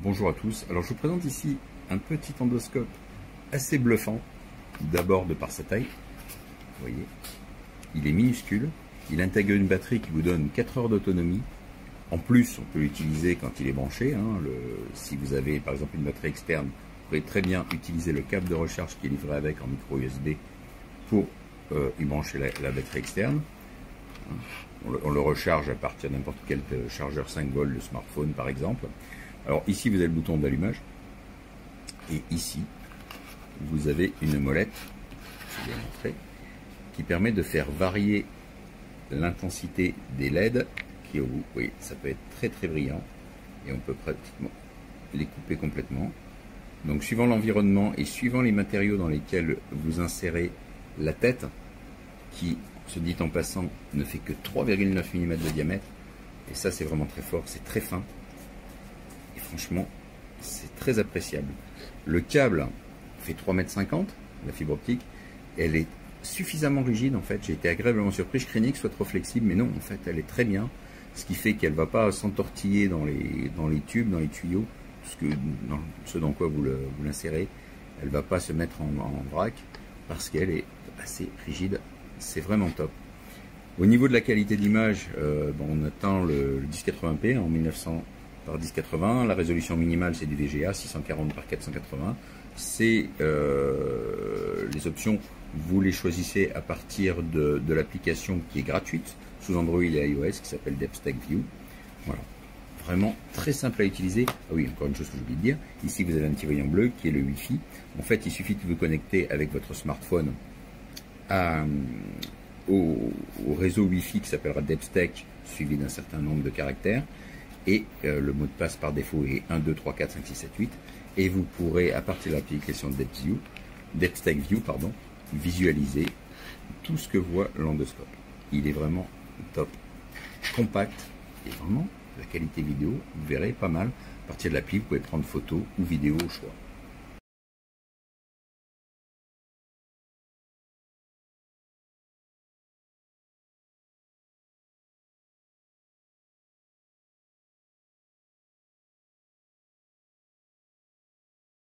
Bonjour à tous. Alors je vous présente ici un petit endoscope assez bluffant, d'abord de par sa taille. Vous voyez, il est minuscule, il intègre une batterie qui vous donne 4 heures d'autonomie. En plus, on peut l'utiliser quand il est branché. Si vous avez par exemple une batterie externe, vous pourrez très bien utiliser le câble de recharge qui est livré avec en micro USB pour y brancher la batterie externe. On le recharge à partir de n'importe quel chargeur 5 volts de smartphone par exemple. Alors ici vous avez le bouton d'allumage et ici vous avez une molette, je vais montrer, qui permet de faire varier l'intensité des LED qui, vous voyez, ça peut être très très brillant et on peut pratiquement les couper complètement. Donc suivant l'environnement et suivant les matériaux dans lesquels vous insérez la tête, qui, se dit en passant, ne fait que 3,9 mm de diamètre, et ça c'est vraiment très fort, c'est très fin. Et franchement, c'est très appréciable. Le câble fait 3,50 m, la fibre optique. Elle est suffisamment rigide en fait. J'ai été agréablement surpris. Je craignais que ce soit trop flexible, mais non, en fait, elle est très bien. Ce qui fait qu'elle ne va pas s'entortiller dans les tubes, dans les tuyaux, ce dans quoi vous l'insérez. Elle ne va pas se mettre en vrac parce qu'elle est assez rigide. C'est vraiment top. Au niveau de la qualité d'image, on atteint le 1080p en 1900 par 1080, la résolution minimale c'est du VGA 640 par 480. C'est les options, vous les choisissez à partir de l'application qui est gratuite sous Android et iOS qui s'appelle DepthTech View. Voilà, vraiment très simple à utiliser. Ah oui, encore une chose que j'ai oublié de dire, ici vous avez un petit voyant bleu qui est le Wi-Fi. En fait, il suffit de vous connecter avec votre smartphone au réseau Wi-Fi qui s'appellera DepthTech, suivi d'un certain nombre de caractères. Et le mot de passe par défaut est 1, 2, 3, 4, 5, 6, 7, 8. Et vous pourrez, à partir de l'application DepthTech View, visualiser tout ce que voit l'endoscope. Il est vraiment top, compact, et vraiment, la qualité vidéo, vous verrez pas mal. À partir de l'appli, vous pouvez prendre photo ou vidéo au choix.